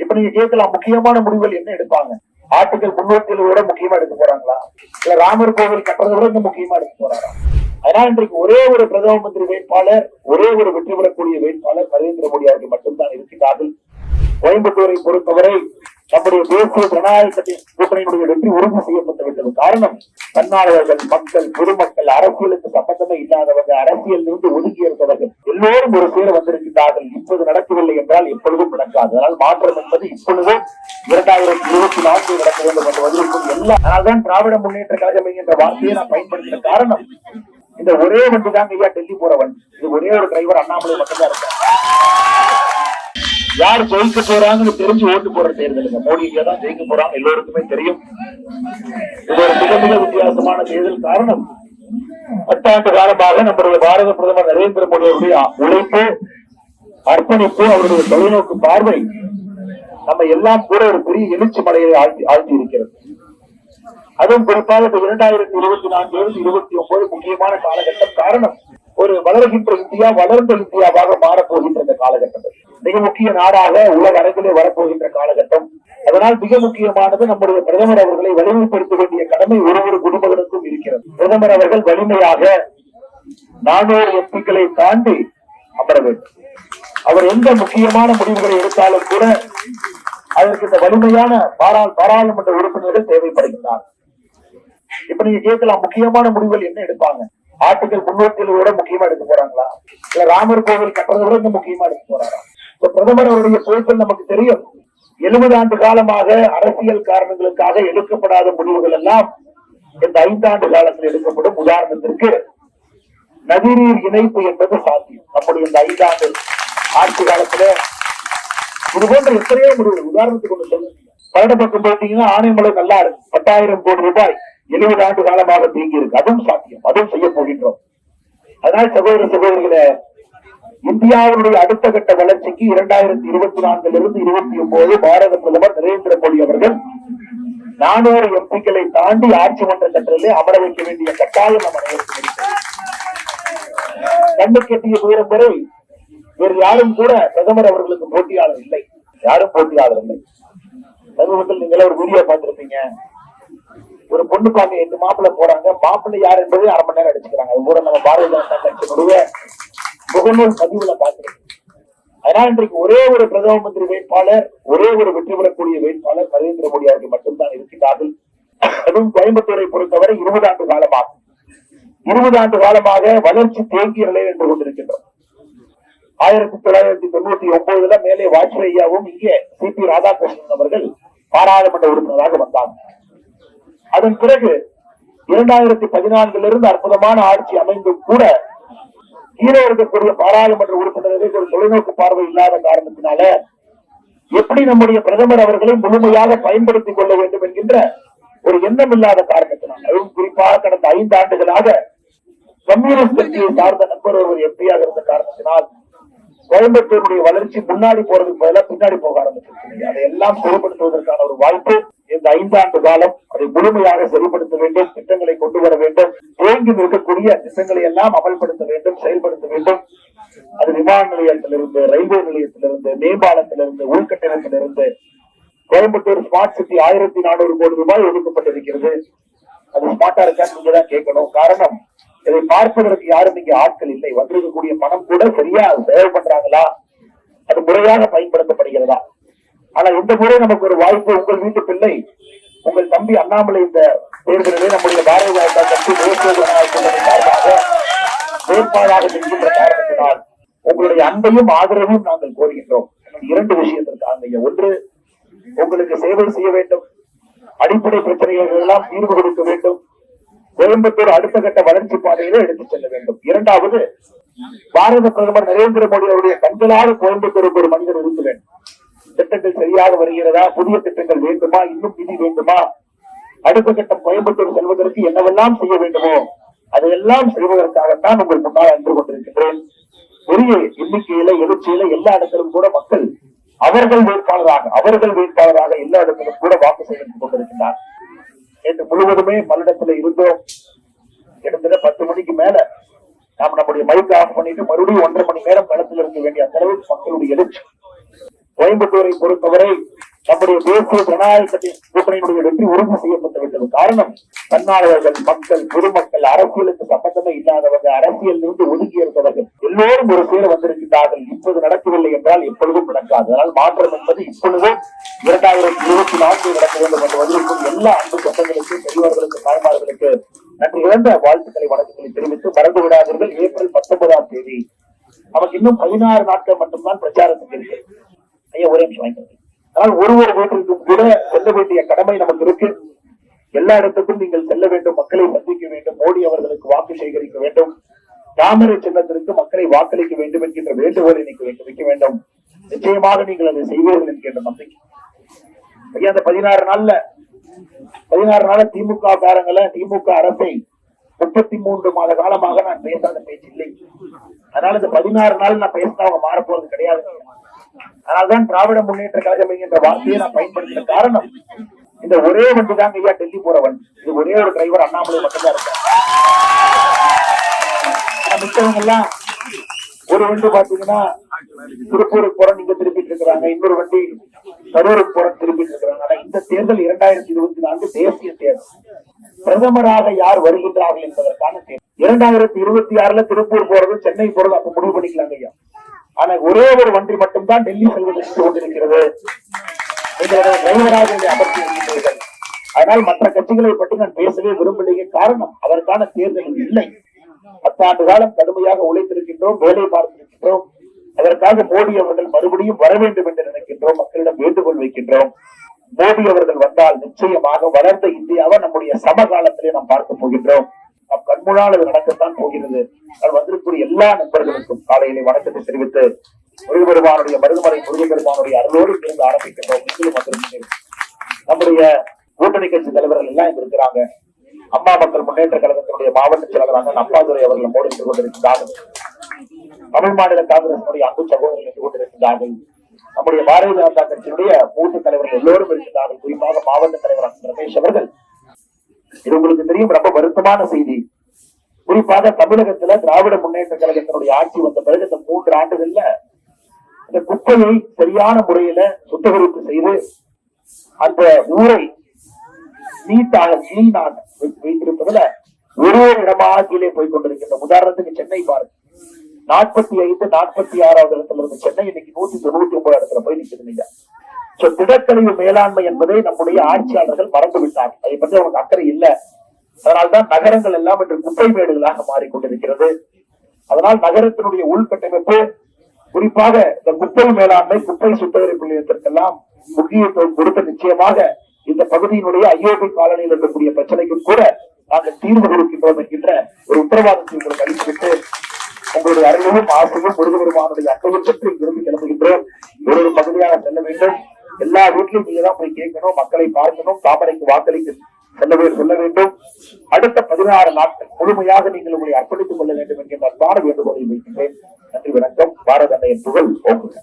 இப்ப நீங்க கேட்கலாம், முக்கியமான முடிவுகள் என்ன எடுப்பாங்க? ஆர்டிகல் 307 விட முக்கியமா எடுக்க போறாங்களா? இல்ல ராமர் கோவில் கட்டுறதை விட இன்னும் முக்கியமா எடுக்க போறாரா? அதனால இன்றைக்கு ஒரே ஒரு பிரதம மந்திரி வேட்பாளர், ஒரே ஒரு வெற்றி பெறக்கூடிய வேட்பாளர் நரேந்திர மோடி அவர்கள் மட்டும்தான் இருக்கிறார்கள். கோயம்புத்தூரை பொறுத்தவரை நம்முடைய தேசிய ஜனநாயக கூட்டணியினுடைய வெற்றி உறுதி செய்யப்பட்டுவிட்டது. காரணம், தன்னாளர்கள், மக்கள், பொதுமக்கள், அரசியலுக்கு சம்பந்தமே இல்லாதவர்கள், அரசியல் இருந்து ஒதுக்கி இருந்தவர்கள் எல்லோரும் ஒரு சேர வந்திருக்கிறார்கள். இப்போது நடக்கவில்லை என்றால் எப்பொழுதும் நடக்காது. அதனால் மாற்றம் என்பது இப்பொழுது 2024 நடக்க வேண்டும் என்று வந்திருக்கும் எல்லாம். அதனால்தான் திராவிட முன்னேற்ற கழகம் என்கின்ற வார்த்தையை நான் பயன்படுத்தின காரணம், இந்த ஒரே வண்டி தான் ஐயா டெல்லி போற வண்டி. இது ஒரே ஒரு டிரைவர் அண்ணாமலை மட்டும்தான் இருக்காங்க. யார் ஜெயிக்க போறாங்கன்னு தெரிஞ்சு ஓட்டு போற தேர்தலுங்க. மோடி தான் ஜெயிக்க போறாங்க, எல்லோருக்குமே தெரியும். இது ஒரு மிக மிக வித்தியாசமான தேர்தல். காரணம், 10 ஆண்டு காலமாக நம்முடைய பாரத பிரதமர் நரேந்திர மோடி அவருடைய உழைப்பு, அர்ப்பணிப்பு, அவருடைய தொலைநோக்கு பார்வை நம்ம எல்லாம் கூட ஒரு பெரிய எழுச்சி மலையை ஆழ்த்தி இருக்கிறது. அதுவும் குறிப்பாக 2024 29 முக்கியமான காலகட்டம். காரணம், ஒரு வளர்கின்ற இந்தியா வளர்ந்த இந்தியாவாக மாறப்போகின்ற இந்த காலகட்டத்தில் மிக முக்கிய நாடாக உலக அரங்கிலே வரப்போகின்ற காலகட்டம். அதனால் மிக முக்கியமானது, நம்முடைய பிரதமர் அவர்களை வலிமைப்படுத்த வேண்டிய கடமை ஒரு குடிமகனுக்கும் இருக்கிறது. பிரதமர் அவர்கள் வலிமையாக 400 எம்பிக்களை தாண்டி அமர வேண்டும். அவர் எந்த முக்கியமான முடிவுகளை எடுத்தாலும் கூட அதற்கு இந்த வலிமையான பாராளுமன்ற உறுப்பினர்கள் தேவைப்படுகிறார். இப்ப நீங்க கேட்கலாம், முக்கியமான முடிவுகள் என்ன எடுப்பாங்க? ஆர்டிகல் 307 விட முக்கியமா எடுக்க போறாங்களா? இல்ல ராமர் கோவில் கட்டுறதை விட இன்னும் முக்கியமா எடுக்க போறாரா? பிரதமர் அவருடைய பொறுப்பில் நமக்கு தெரியும். 70 ஆண்டு காலமாக அரசியல் காரணங்களுக்காக எடுக்கப்படாத முடிவுகள் எல்லாம் இந்த 5 ஆண்டு காலத்தில் எடுக்கப்படும். உதாரணத்திற்கு நதிநீர் இணைப்பு என்பது சாத்தியம். நம்முடைய இந்த 5 ஆண்டு ஆட்சி காலத்துல இது போன்ற எத்தனையோ முடிவுகள். உதாரணத்துக்கு ஒன்று சொல்லுங்க, பரட பக்கம் பார்த்தீங்கன்னா ஆனைமலை நல்லா இருக்கு, 10,000 கோடி ரூபாய் 70 ஆண்டு காலமாக தேங்கி இருக்கு. அதுவும் சாத்தியம், அதுவும் செய்ய போகின்றோம். அதனால் சகோதர சகோதரிகளே, இந்தியாவுடைய அடுத்த கட்ட வளர்ச்சிக்கு 2024 29 பாரத பிரதமர் நரேந்திர மோடி அவர்கள் 400 எம்பிக்களை தாண்டி ஆட்சி மன்ற கட்டளை அமர வைக்க வேண்டிய கட்டாயம் நம்ம அனைவருக்கும். கண்ணு கட்டிய தூரம் வரை வேறு யாரும் கூட பிரதமர் அவர்களுக்கு போட்டியாளர் இல்லை. யாரும் போட்டியாளர் இல்லை. சமீபத்தில் நீங்கள ஒரு வீடியோ பார்த்திருப்பீங்க. ஒரு பொண்ணு பார்க்க 8 மாப்பிள்ளை போறாங்க. மாப்பிள்ளை யார் என்பதை 1/2 மணி நேரம் அடிச்சுக்கிறாங்க. அது கூட நம்ம பாரதிய ஜனதா கட்சியினுடைய முகநூல் பதிவுல பார்த்திருக்கோம். அதனால் இன்றைக்கு ஒரே ஒரு பிரதம மந்திரி வேட்பாளர், ஒரே ஒரு வெற்றி பெறக்கூடிய வேட்பாளர் நரேந்திர மோடி அவர்கள் மட்டும்தான் இருக்கிறார்கள். அதுவும் கோயம்புத்தூரை பொறுத்தவரை 20 ஆண்டு காலமாக வளர்ச்சி தேங்கிய நிலையில் நின்று கொண்டிருக்கின்றோம். 1999 மேலே வாஜ்பாயும் இங்கே சிபி ராதாகிருஷ்ணன் அவர்கள் பாராளுமன்ற உறுப்பினராக வந்தாங்க. அதன் பிறகு 2014 அற்புதமான ஆட்சி அமைந்தும் கூட கீழே இருக்கக்கூடிய பாராளுமன்ற உறுப்பினர்களுக்கு ஒரு தொலைநோக்கு பார்வை இல்லாத காரணத்தினால எப்படி நம்முடைய பிரதமர் அவர்களை முழுமையாக பயன்படுத்திக் கொள்ள வேண்டும் என்கின்ற ஒரு எண்ணம் இல்லாத காரணத்தினால், அதுவும் குறிப்பாக கடந்த 5 ஆண்டுகளாக கம்யூனிஸ்ட் கட்சியை சார்ந்த நண்பர் ஒருவர் எம்பியாக இருந்த காரணத்தினால் கோயம்புத்தூருடைய வளர்ச்சி முன்னாடி போறதுக்கு பதிலாக பின்னாடி போக ஆரம்பிச்சிருக்கு. அதையெல்லாம் செயல்படுத்துவதற்கான ஒரு வாய்ப்பு இந்த 5 ஆண்டு காலம். அதை முழுமையாக செயல்படுத்த வேண்டும், திட்டங்களை கொண்டு வர வேண்டும், தேங்கி நிற்கக்கூடிய திட்டங்களை எல்லாம் அமல்படுத்த வேண்டும், செயல்படுத்த வேண்டும். அது விமான நிலையத்திலிருந்து, ரயில்வே நிலையத்திலிருந்து, மேம்பாலத்திலிருந்து, உள்கட்டணத்திலிருந்து கோயம்புத்தூர் ஸ்மார்ட் சிட்டி 1400 கோடி ரூபாய் ஒதுக்கப்பட்டிருக்கிறது. அது ஸ்மார்ட்டா இருக்கான்னு நீங்க தான் கேட்கணும். காரணம், இதை பார்ப்பதற்கு யாரும் இங்கே ஆட்கள் இல்லை. வந்திருக்கக்கூடிய பணம் கூட சரியா சேவ் பண்றாங்களா, அது முறையாக பயன்படுத்தப்படுகிறதா? ஆனா இந்த முறை நமக்கு ஒரு வாய்ப்பு. உங்கள் வீட்டு பிள்ளை, உங்கள் தம்பி அண்ணாமலை இந்த தேர்தலிலே நம்முடைய பாரதிய ஜனதா கட்சி சார்பாக வேட்பாளராக நிற்கின்ற காரணத்தினால் உங்களுடைய அன்பையும் ஆதரவையும் நாங்கள் கோருகின்றோம். 2 விஷயத்திற்காக. ஒன்று, உங்களுக்கு சேவை செய்ய வேண்டும், அடிப்படை பிரச்சனைகள் எல்லாம் தீர்வு கொடுக்க வேண்டும், கோயம்புத்தூர் அடுத்த கட்ட வளர்ச்சி பாதையில எடுத்துச் செல்ல வேண்டும். 2வது, பாரத பிரதமர் நரேந்திர மோடி அவருடைய கண்களாக கோயம்புத்தூருக்கு ஒரு மனிதர் இருக்க வேண்டும். திட்டங்கள் சரியாக வருகிறதா, புதிய திட்டங்கள் வேண்டுமா, இன்னும் நிதி வேண்டுமா, அடுத்த கட்டம் கோயம்புத்தூர் செல்வதற்கு என்னவெல்லாம் செய்ய வேண்டுமோ அதையெல்லாம் செய்வதற்காகத்தான் உங்கள் முன்னால் அன்று கொண்டிருக்கின்றேன். பெரிய எண்ணிக்கையில, எழுச்சியில எல்லா இடத்திலும் கூட மக்கள் அவர்கள் வேட்பாளராக எல்லா இடத்திலும் கூட வாக்கு சேகரித்துக் கொண்டிருக்கின்றார். நேற்று முழுவதுமே பல்லடத்துல இருந்தோம். கிட்டத்தட்ட 10 மணிக்கு மேல நாம் நம்முடைய மைக் ஆஃப் பண்ணிட்டு மறுபடியும் 1.5 மணி நேரம் களத்தில் இருக்க வேண்டிய அந்த அளவுக்கு மக்களுடைய எழுச்சி. கோயம்புத்தூரை பொறுத்தவரை நம்முடைய தேசிய ஜனநாயக கூட்டணியினுடைய வெற்றி உறுதி செய்யப்பட்டு விட்டது. காரணம், தன்னார்வலர்கள், மக்கள், பொதுமக்கள், அரசியலுக்கு சம்பந்தமே இல்லாதவர்கள், அரசியலிருந்து ஒதுக்கி இருந்தவர்கள் எல்லோரும் ஒரு சேர வந்திருக்கிறார்கள். இப்போது நடக்கவில்லை என்றால் எப்பொழுதும் நடக்காது. அதனால் மாற்றம் என்பது இப்பொழுது 2024 நடக்க வேண்டும் என்று வந்திருக்கும் எல்லா அன்பு சட்டங்களுக்கு, பெரியவர்களுக்கு, தாய்மார்களுக்கு நன்றி இழந்த வாழ்த்துக்களை, வணக்கங்களை தெரிவித்து மறந்து விடாதீர்கள். ஏப்ரல் 19ஆம் தேதி நமக்கு இன்னும் 16 நாட்கள் மட்டும்தான் பிரச்சாரத்துக்கு இருக்கு. ஐயா ஒரே நிமிஷம் வாங்கிக்கிறது. ஆனால் ஒரு வீட்டிற்கும் கூட செல்ல வேண்டிய கடமை நமக்கு இருக்கு. எல்லா இடத்துக்கும் நீங்கள் செல்ல வேண்டும், மக்களை சந்திக்க வேண்டும், மோடி அவர்களுக்கு வாக்கு சேகரிக்க வேண்டும், தாமரை சின்னத்திற்கு மக்களை வாக்களிக்க வேண்டும் என்கின்ற வேண்டுகோளை வைக்க வேண்டும். நிச்சயமாக நீங்கள் அதை செய்வீர்கள் என்கின்ற நம்பிக்கை. ஐயா அந்த 16 நாள்ல திமுக காரங்களை, திமுக அரசை 33 மாத காலமாக நான் பேசாத பேச்சு இல்லை. அதனால இந்த 16 நாள் நான் பேசினா அவங்க மாறப்போறது கிடையாது. அதனால்தான் திராவிட முன்னேற்ற கழகம் என்கின்ற வார்த்தையை நான் பயன்படுத்தின காரணம், இந்த ஒரே வண்டி தாங்க ஐயா டெல்லி போற வண்டி. இது ஒரே ஒரு டிரைவர் அண்ணாமலை மட்டும்தான் இருக்காங்க. மிச்சவங்க எல்லாம் ஒரு வண்டி பாத்தீங்கன்னா திருப்பூருக்கு போற நீங்க திருப்பிட்டு இருக்கிறாங்க, இன்னொரு வண்டி கரூருக்கு போற திருப்பிட்டு இருக்கிறாங்க. ஆனா இந்த தேர்தல் 2024 தேசிய தேர்தல். பிரதமராக யார் வருகின்றார்கள் என்பதற்கான தேர்தல். 2026 திருப்பூர் போறது, சென்னை போறது அப்ப முடிவு பண்ணிக்கலாங்க ஐயா. ஆனா ஒரே ஒரு வண்டி மட்டும்தான் டெல்லி செல்வதற்கு கொண்டிருக்கிறது. டிரைவராக அமர்த்தி இருக்கிறீர்கள். அதனால் மற்ற கட்சிகளை பற்றி நான் பேசவே விரும்பலையே. காரணம், அதற்கான தேர்தல் இல்லை. 10 ஆண்டு காலம் கடுமையாக உழைத்திருக்கின்றோம், வேலை பார்த்திருக்கின்றோம். அதற்காக மோடி அவர்கள் மறுபடியும் வர வேண்டும் என்று நினைக்கின்றோம், மக்களிடம் வேண்டுகோள் வைக்கின்றோம். மோடி அவர்கள் வந்தால் நிச்சயமாக வளர்ந்த இந்தியாவை நம்முடைய சமகாலத்திலே நாம் பார்க்க போகின்றோம். நம் கண்முன்னால் அது நடக்கத்தான் போகிறது. வந்திருக்கூடிய எல்லா நண்பர்களுக்கும் காலையிலே வணக்கத்தை தெரிவித்து முருகபெருமானுடைய மருதுமலை முருகபெருமானுடைய அருளோடு இருந்து ஆரம்பிக்கின்றோம். நம்முடைய கூட்டணி கட்சி தலைவர்கள் எல்லாம் இங்க இருக்கிறாங்க. அம்மா மக்கள் முன்னேற்ற கழகத்தினுடைய மாவட்ட செயலாளராக அப்பாதுரை அவர்கள் மோடி நின்று கொண்டிருக்கிறார்கள். தமிழ் மாநில காங்கிரசினுடைய அன்பு சகோதரர்கள் நின்று கொண்டிருக்கிறார்கள். நம்முடைய பாரதிய ஜனதா கட்சியினுடைய மூத்த தலைவர்கள் எல்லோரும் இருக்கிறார்கள். குறிப்பாக மாவட்ட தலைவர் ரமேஷ் அவர்கள். இது உங்களுக்கு தெரியும், ரொம்ப வருத்தமான செய்தி. குறிப்பாக தமிழகத்துல திராவிட முன்னேற்ற கழகத்தினுடைய ஆட்சி வந்த பிறகு இந்த 3 ஆண்டுகள்ல இந்த குப்பையை சரியான முறையில சுத்திகரிப்பு செய்து அந்த ஊரை நீட்டாக கிளீனாக வைத்திருப்பதுல ஒரு இடமாக கீழே போய் கொண்டிருக்கின்ற. உதாரணத்துக்கு சென்னை பாருங்க, 45, 46வது இடத்துல இருந்து சென்னை இன்னைக்கு 199 இடத்துல போய் நிற்கிறது. திடக்கழிவு மேலாண்மை என்பதை நம்முடைய ஆட்சியாளர்கள் மறந்து விட்டார்கள். அதை பற்றி அவங்களுக்கு அக்கறை இல்லை. அதனால்தான் நகரங்கள் எல்லாம் இன்று குப்பை மேடுகளாக மாறிக்கொண்டிருக்கிறது. அதனால் நகரத்தினுடைய உள்கட்டமைப்பு, குறிப்பாக இந்த குப்பை மேலாண்மை, குப்பை சுத்திகரிப்பு நிலையத்திற்கெல்லாம் முக்கியத்துவம் கொடுத்த நிச்சயமாக இந்த பகுதியினுடைய ஐயோபி காலனியில் இருக்கக்கூடிய பிரச்சனைக்கும் கூட நாங்கள் தீர்வு கொடுக்கின்றோம் என்கின்ற ஒரு உத்தரவாதத்தை உங்களுக்கு அளித்துவிட்டு உங்களுடைய அறிவும் ஆசையும் முருகபெருமானுடைய அன்பையும் பெற்று இங்கிருந்து கிளம்புகின்றோம். ஒரு பகுதியாக செல்ல வேண்டும். எல்லா வீட்டிலும் நீங்கதான் போய் கேட்கணும், மக்களை பார்க்கணும், தாமரைக்கு வாக்களிக்க சொல்ல வேண்டும். அடுத்த 16 நாட்கள் முழுமையாக நீங்கள் உங்களை அர்ப்பணித்துக் கொள்ள வேண்டும் என்கின்ற அன்பான வேண்டுகோளை வைக்கின்றேன். நன்றி, வணக்கம். பாரத அன்னையின் புகழ் ஓங்குக.